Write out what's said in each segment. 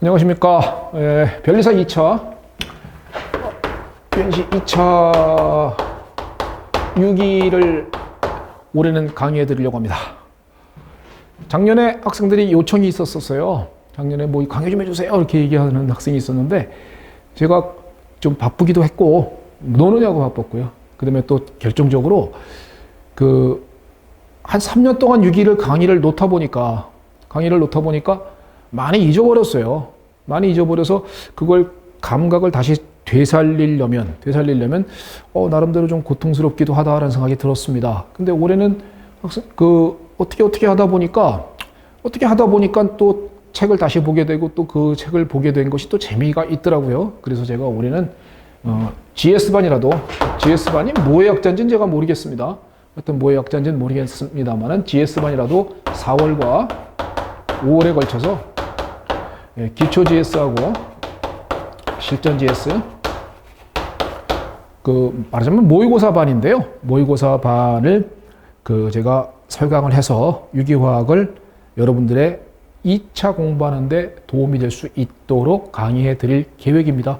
안녕하십니까. 변리사 2차, 변시 2차 6기를 올해는 강의해 드리려고 합니다. 작년에 학생들이 요청이 있었어요. 작년에 뭐 강의 좀 해주세요 이렇게 얘기하는 학생이 있었는데 제가 좀 바쁘기도 했고 노느냐고 바빴고요. 그 다음에 또 결정적으로 한 3년 동안 6기를 강의를 놓다 보니까 많이 잊어버렸어요. 많이 잊어버려서 그걸 감각을 다시 되살리려면 나름대로 좀 고통스럽기도 하다라는 생각이 들었습니다. 근데 올해는 어떻게 하다 보니까 또 책을 다시 보게 되고 또 그 책을 보게 된 것이 또 재미가 있더라고요. 그래서 제가 올해는 GS반이 뭐의 약자인지는 제가 모르겠습니다. 하여튼 뭐의 약자인지는 모르겠습니다만은 GS반이라도 4월과 5월에 걸쳐서 기초 GS하고 실전 GS 말하자면 모의고사 반인데요. 모의고사 반을 제가 설강을 해서 유기화학을 여러분들의 2차 공부하는데 도움이 될 수 있도록 강의해 드릴 계획입니다.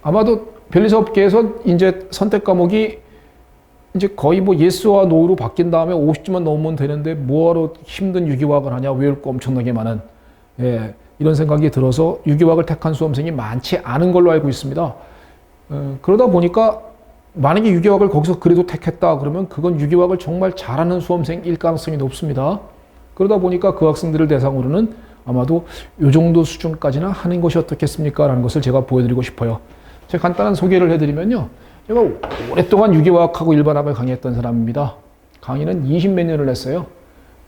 아마도 변리사업계에서 이제 선택 과목이 이제 거의 뭐 예스와 노로 바뀐 다음에 50주만 넘으면 되는데 뭐하러 힘든 유기화학을 하냐, 외울 거 엄청나게 많은, 이런 생각이 들어서 유기화학을 택한 수험생이 많지 않은 걸로 알고 있습니다. 그러다 보니까 만약에 유기화학을 거기서 그래도 택했다 그러면 그건 유기화학을 정말 잘하는 수험생일 가능성이 높습니다. 그러다 보니까 그 학생들을 대상으로는 아마도 이 정도 수준까지나 하는 것이 어떻겠습니까? 라는 것을 제가 보여드리고 싶어요. 제가 간단한 소개를 해드리면요. 제가 오랫동안 유기화학하고 일반학을 강의했던 사람입니다. 강의는 20몇 년을 했어요.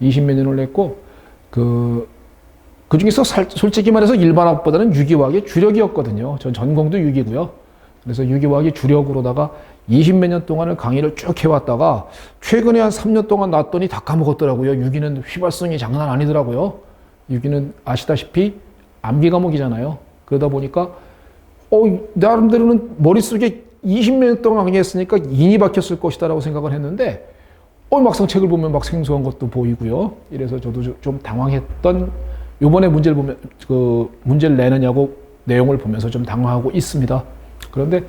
20몇 년을 했고, 그 중에서 솔직히 말해서 일반학보다는 유기화학이 주력이었거든요. 전 전공도 유기고요. 그래서 유기화학이 주력으로다가 20몇 년 동안을 강의를 쭉 해왔다가 최근에 한 3년 동안 놨더니 다 까먹었더라고요. 유기는 휘발성이 장난 아니더라고요. 유기는 아시다시피 암기 과목이잖아요. 그러다 보니까 나름대로는 머릿속에 20몇 년 동안 강의했으니까 인이 박혔을 것이다 라고 생각을 했는데 막상 책을 보면 막 생소한 것도 보이고요. 이래서 저도 좀 당황했던, 요번에 문제를 보면 문제를 내느냐고 내용을 보면서 좀 당황하고 있습니다. 그런데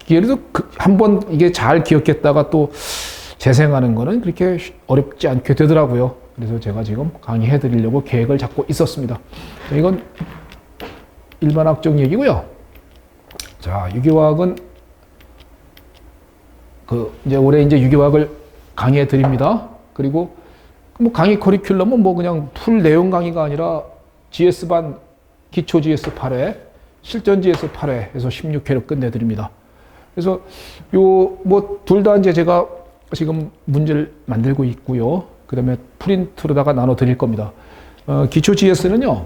예를 들어 한번 이게 잘 기억했다가 또 재생하는 거는 그렇게 어렵지 않게 되더라고요. 그래서 제가 지금 강의해 드리려고 계획을 잡고 있었습니다. 이건 일반학적 얘기고요. 자, 유기화학은 이제 올해 이제 유기화학을 강의해 드립니다. 그리고 강의 커리큘럼은 그냥 풀 내용 강의가 아니라 GS반 기초 GS 8회, 실전 GS 8회 해서 16회로 끝내드립니다. 그래서 둘 다 이제 제가 지금 문제를 만들고 있고요. 그 다음에 프린트로다가 나눠 드릴 겁니다. 기초 GS는요,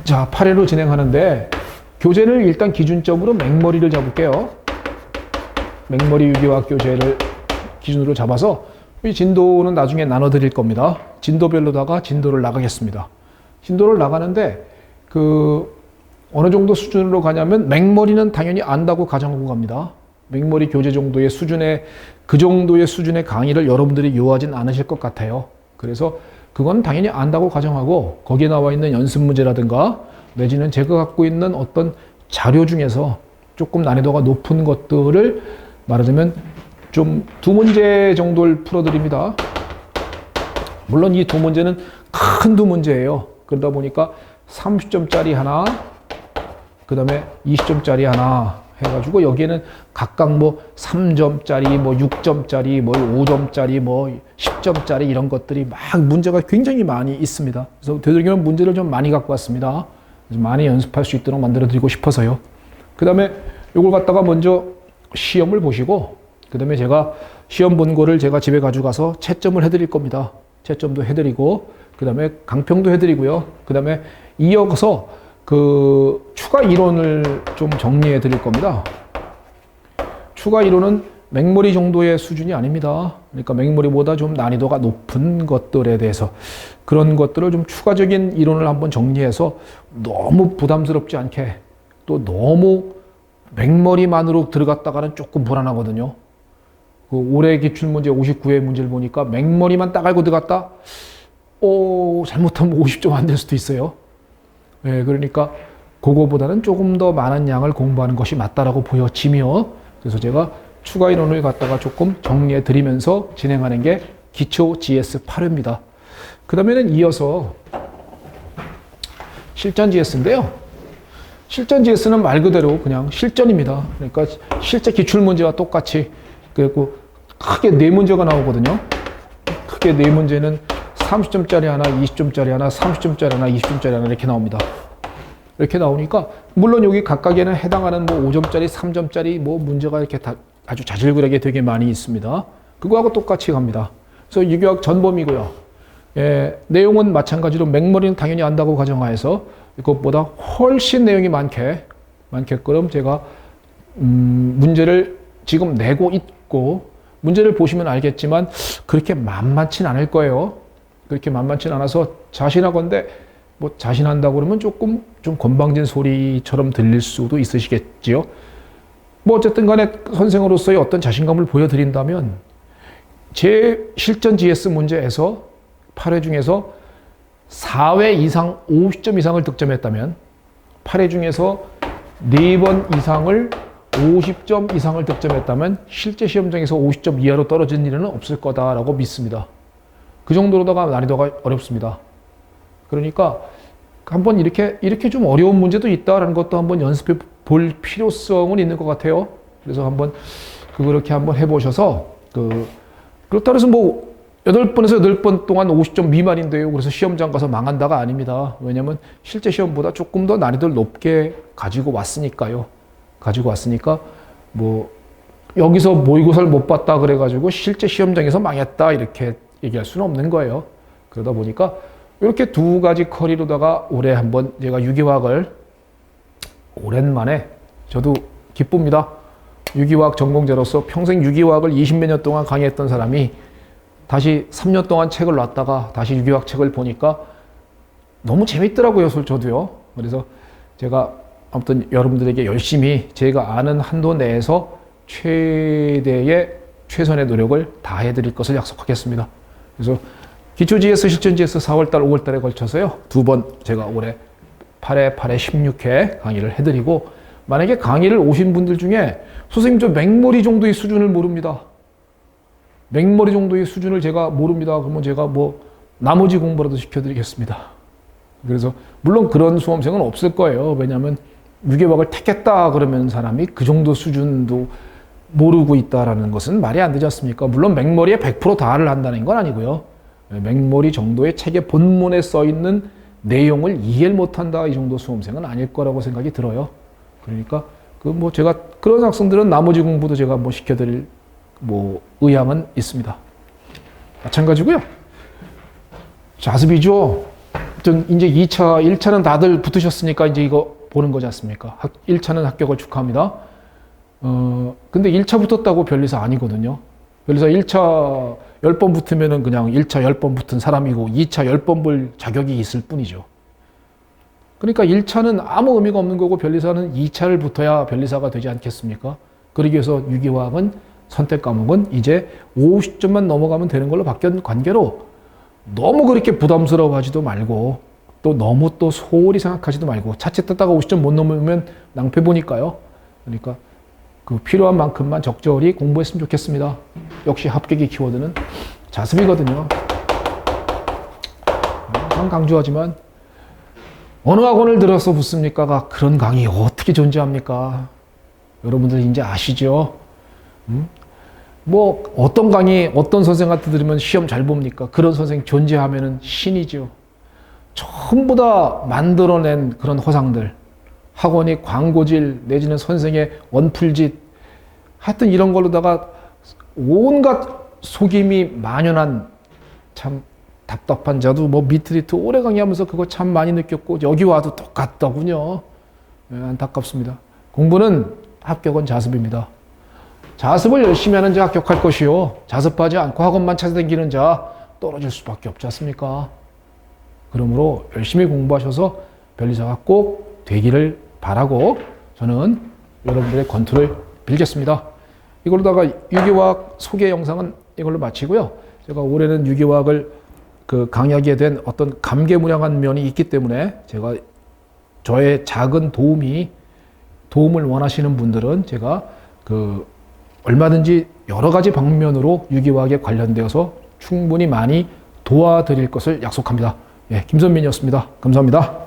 자, 8회로 진행하는데, 교재를 일단 기준점으로 맹머리를 잡을게요. 맹머리 유기화학 교재를 기준으로 잡아서, 이 진도는 나중에 나눠 드릴 겁니다. 진도별로다가 진도를 나가겠습니다. 진도를 나가는데, 어느 정도 수준으로 가냐면, 맹머리는 당연히 안다고 가정하고 갑니다. 맹머리 교재 정도의 수준의, 그 정도의 수준의 강의를 여러분들이 요하진 않으실 것 같아요. 그래서 그건 당연히 안다고 가정하고, 거기에 나와 있는 연습 문제라든가, 내지는 제가 갖고 있는 어떤 자료 중에서 조금 난이도가 높은 것들을 말하자면 좀 2문제 정도를 풀어드립니다. 물론 이 2문제는 큰 2문제예요. 그러다 보니까 30점짜리 하나, 그 다음에 20점짜리 하나 해가지고 여기에는 각각 3점짜리, 6점짜리, 5점짜리, 10점짜리 이런 것들이 막 문제가 굉장히 많이 있습니다. 그래서 되도록이면 문제를 좀 많이 갖고 왔습니다. 그래서 많이 연습할 수 있도록 만들어 드리고 싶어서요. 그 다음에 이걸 갖다가 먼저 시험을 보시고, 그 다음에 제가 시험 본 거를 제가 집에 가져가서 채점을 해드릴 겁니다. 채점도 해드리고, 그 다음에 강평도 해드리고요. 그 다음에 이어서 추가 이론을 좀 정리해 드릴 겁니다. 추가 이론은 맹머리 정도의 수준이 아닙니다. 그러니까 맹머리보다 좀 난이도가 높은 것들에 대해서 그런 것들을 좀 추가적인 이론을 한번 정리해서 너무 부담스럽지 않게, 또 너무 맹머리만으로 들어갔다가는 조금 불안하거든요. 올해 기출문제 59회 문제를 보니까 맹머리만 딱 알고 들어갔다? 잘못하면 50점 안 될 수도 있어요. 예, 그러니까 그거보다는 조금 더 많은 양을 공부하는 것이 맞다라고 보여지며, 그래서 제가 추가 인원을 갖다가 조금 정리해 드리면서 진행하는 게 기초 GS 8회입니다. 그 다음에는 이어서 실전 GS인데요. 실전 GS는 말 그대로 그냥 실전입니다. 그러니까 실제 기출문제와 똑같이, 그리고 크게 4문제가 나오거든요. 크게 4문제는 30점짜리 하나, 20점짜리 하나, 30점짜리 하나, 20점짜리 하나 이렇게 나옵니다. 이렇게 나오니까 물론 여기 각각에는 해당하는 뭐 5점짜리, 3점짜리 뭐 문제가 이렇게 다 아주 자질구레하게 되게 많이 있습니다. 그거하고 똑같이 갑니다. 그래서 유교학 전범이고요. 예, 내용은 마찬가지로 맹머리는 당연히 안다고 가정하에서 이것보다 훨씬 내용이 많게끔 제가 문제를 지금 내고 있고, 문제를 보시면 알겠지만 그렇게 만만치 않을 거예요. 그렇게 만만치 않아서 자신하건대 뭐 자신한다고 그러면 조금 좀 건방진 소리처럼 들릴 수도 있으시겠지요. 뭐 어쨌든 간에 선생으로서의 어떤 자신감을 보여드린다면, 제 실전 GS 문제에서 8회 중에서 4회 이상 50점 이상을 득점했다면 8회 중에서 4번 이상을 50점 이상을 득점했다면 실제 시험장에서 50점 이하로 떨어진 일은 없을 거다라고 믿습니다. 그 정도로다가 난이도가 어렵습니다. 그러니까 한번 이렇게 좀 어려운 문제도 있다라는 것도 한번 연습해 볼 필요성은 있는 것 같아요. 그래서 한번 그렇게 한번 해보셔서, 그렇다고 해서 뭐 8번에서 8번 동안 50점 미만인데요, 그래서 시험장 가서 망한다가 아닙니다. 왜냐면 실제 시험보다 조금 더 난이도를 높게 가지고 왔으니까요. 뭐 여기서 모의고사를 못 봤다 그래가지고 실제 시험장에서 망했다 이렇게 얘기할 수는 없는 거예요. 그러다 보니까 이렇게 두 가지 커리로다가 올해 한번 제가 유기화학을 오랜만에, 저도 기쁩니다. 유기화학 전공자로서 평생 유기화학을 20몇 년 동안 강의했던 사람이 다시 3년 동안 책을 놨다가 다시 유기화학 책을 보니까 너무 재밌더라고요, 저도요. 그래서 제가 아무튼 여러분들에게 열심히 제가 아는 한도 내에서 최선의 노력을 다해드릴 것을 약속하겠습니다. 그래서 기초 GS, 실전 GS 4월달, 5월달에 걸쳐서요, 2번 제가 올해 8회, 16회 강의를 해드리고, 만약에 강의를 오신 분들 중에 선생님 저 맹머리 정도의 수준을 모릅니다. 맹머리 정도의 수준을 제가 모릅니다. 그러면 제가 뭐 나머지 공부라도 시켜드리겠습니다. 그래서 물론 그런 수험생은 없을 거예요. 왜냐하면 유기화학을 택했다 그러면 사람이 그 정도 수준도 모르고 있다라는 것은 말이 안 되지 않습니까? 물론 맹머리에 100% 다를 한다는 건 아니고요. 맹머리 정도의 책의 본문에 써 있는 내용을 이해를 못한다, 이 정도 수험생은 아닐 거라고 생각이 들어요. 그러니까 뭐 제가 그런 학생들은 나머지 공부도 제가 뭐 시켜드릴 뭐 의향은 있습니다. 마찬가지고요. 자습이죠. 이제 2차, 1차는 다들 붙으셨으니까 이제 이거 보는 거지 않습니까? 1차는 합격을 축하합니다. 근데 1차 붙었다고 별리사 아니거든요. 별리사 1차 10번 붙으면은 그냥 1차 10번 붙은 사람이고 2차 10번 볼 자격이 있을 뿐이죠. 그러니까 1차는 아무 의미가 없는 거고 별리사는 2차를 붙어야 별리사가 되지 않겠습니까? 그러기 위해서 유기화학은 선택 과목은 이제 50점만 넘어가면 되는 걸로 바뀐 관계로 너무 그렇게 부담스러워하지도 말고, 또 너무 또 소홀히 생각하지도 말고, 자칫 떴다가 50점 못 넘으면 낭패 보니까요. 그러니까 그 필요한 만큼만 적절히 공부했으면 좋겠습니다. 역시 합격의 키워드는 자습이거든요. 항상 강조하지만 어느 학원을 들어서 붙습니까가 그런 강의 어떻게 존재합니까? 여러분들 이제 아시죠? 뭐 어떤 강의 어떤 선생한테 들으면 시험 잘 봅니까? 그런 선생 존재하면은 신이죠. 전부 다 만들어낸 그런 허상들, 학원이 광고질 내지는 선생의 원풀짓, 하여튼 이런 걸로다가 온갖 속임이 만연한 참 답답한, 저도 뭐 미트리트 오래 강의하면서 그거 참 많이 느꼈고 여기 와도 똑같더군요. 네, 안타깝습니다. 공부는 합격은 자습입니다. 자습을 열심히 하는 자 합격할 것이요, 자습하지 않고 학원만 찾아다니는 자 떨어질 수밖에 없지 않습니까? 그러므로 열심히 공부하셔서 변리사가 꼭 되기를 바라고 저는 여러분들의 권투를 빌겠습니다. 이걸로다가 유기화학 소개 영상은 이걸로 마치고요. 제가 올해는 유기화학을 그 강의하게 된 어떤 감개무량한 면이 있기 때문에 제가 저의 작은 도움을 원하시는 분들은 제가 그 얼마든지 여러 가지 방면으로 유기화학에 관련되어서 충분히 많이 도와드릴 것을 약속합니다. 예, 김선민이었습니다. 감사합니다.